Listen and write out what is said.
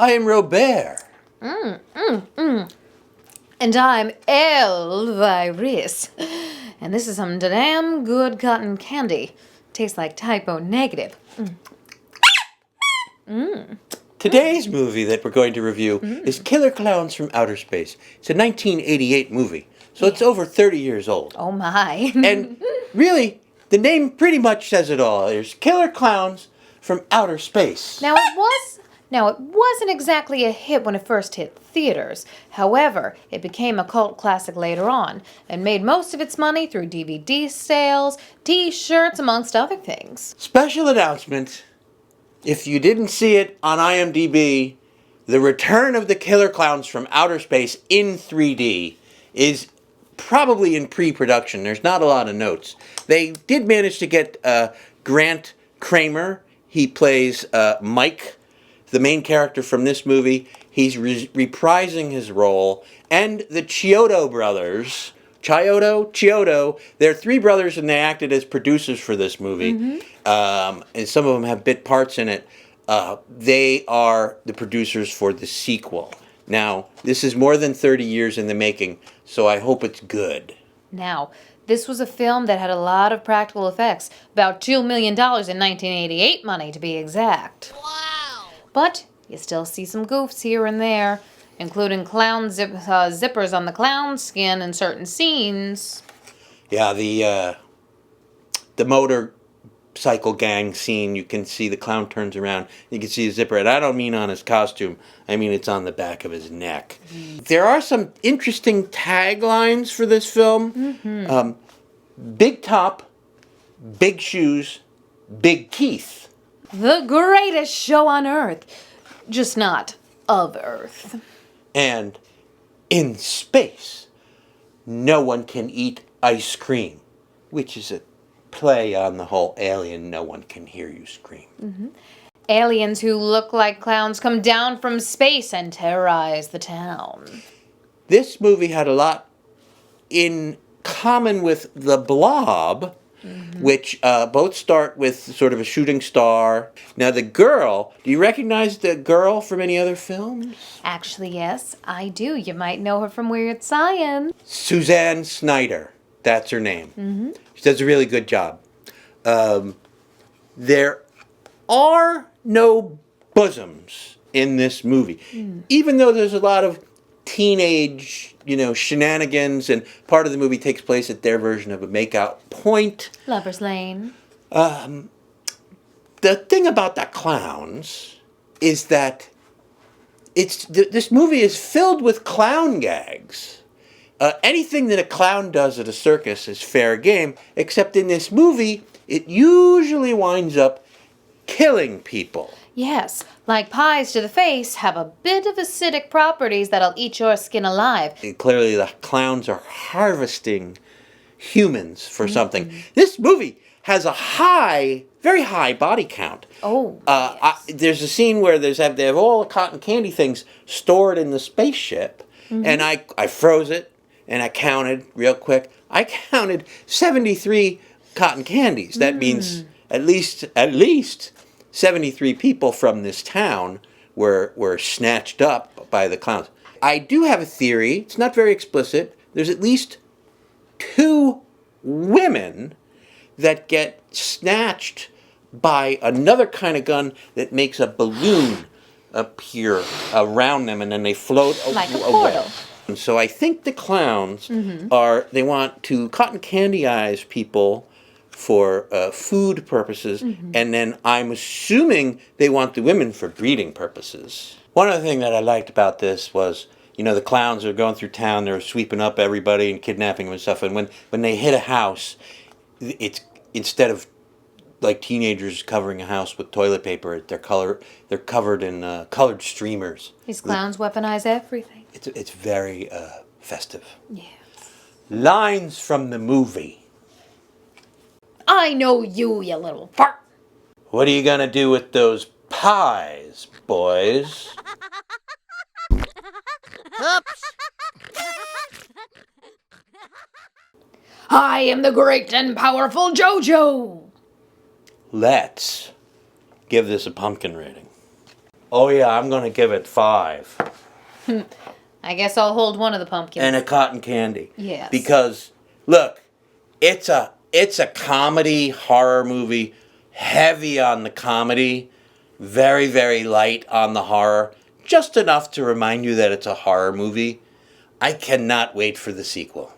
I am Robert. And I'm Elvirus. And this is some damn good cotton candy. Tastes like typo negative. Today's movie that we're going to review is Killer Klowns from Outer Space. It's a 1988 movie, so it's over 30 years old. Oh my. And really, the name pretty much says it all. There's Killer Klowns from Outer Space. Now it wasn't exactly a hit when it first hit theaters. However, it became a cult classic later on and made most of its money through DVD sales, t-shirts, amongst other things. Special announcement. If you didn't see it on IMDb, the return of the Killer Klowns from Outer Space in 3D is probably in pre-production. There's not a lot of notes. They did manage to get Grant Kramer. He plays Mike, the main character from this movie. He's reprising his role. And the Chiodo brothers, Chiodo, they're three brothers and they acted as producers for this movie. And some of them have bit parts in it. They are the producers for the sequel. Now, this is more than 30 years in the making, so I hope it's good. Now, this was a film that had a lot of practical effects, about $2 million in 1988 money to be exact. Wow! But you still see some goofs here and there, including clown zippers on the clown skin in certain scenes. Yeah, the motorcycle gang scene, you can see the clown turns around, you can see a zipper, and I don't mean on his costume, I mean it's on the back of his neck. There are some interesting taglines for this film. Big top, big shoes, big teeth. The greatest show on Earth, just not of Earth. And in space, no one can eat ice cream, which is a play on the whole alien, no one can hear you scream. Aliens who look like clowns come down from space and terrorize the town. This movie had a lot in common with The Blob, which both start with sort of a shooting star. Now the girl, do you recognize the girl from any other films? Actually, yes, I do. You might know her from Weird Science. Suzanne Snyder, that's her name. She does a really good job. There are no bosoms in this movie, even though there's a lot of teenage, shenanigans, and part of the movie takes place at their version of a makeout point. Lover's Lane. The thing about the clowns is that this movie is filled with clown gags. Anything that a clown does at a circus is fair game, except in this movie, it usually winds up killing people. Yes, like pies to the face, have a bit of acidic properties that'll eat your skin alive. And clearly the clowns are harvesting humans for something. This movie has a very high body count. Yes. There's a scene where they have all the cotton candy things stored in the spaceship, and I froze it, and I counted real quick. I counted 73 cotton candies. That means at least 73 people from this town were snatched up by the clowns. I do have a theory. It's not very explicit. There's at least 2 women that get snatched by another kind of gun that makes a balloon appear around them, and then they float Like a away. portal. And so I think the clowns they want to cotton candy-ize people for food purposes, and then I'm assuming they want the women for breeding purposes. One other thing that I liked about this was, the clowns are going through town, they're sweeping up everybody and kidnapping them and stuff, and when they hit a house, it's instead of like teenagers covering a house with toilet paper, they're covered in colored streamers. These clowns weaponize everything. It's very festive. Yes. Lines from the movie. I know you little fart. What are you gonna do with those pies, boys? Oops! I am the great and powerful JoJo. Let's give this a pumpkin rating. Oh yeah, I'm gonna give it 5. I guess I'll hold one of the pumpkins. And a cotton candy. Yes. Because look, it's a comedy horror movie, heavy on the comedy, very, very light on the horror, just enough to remind you that it's a horror movie. I cannot wait for the sequel.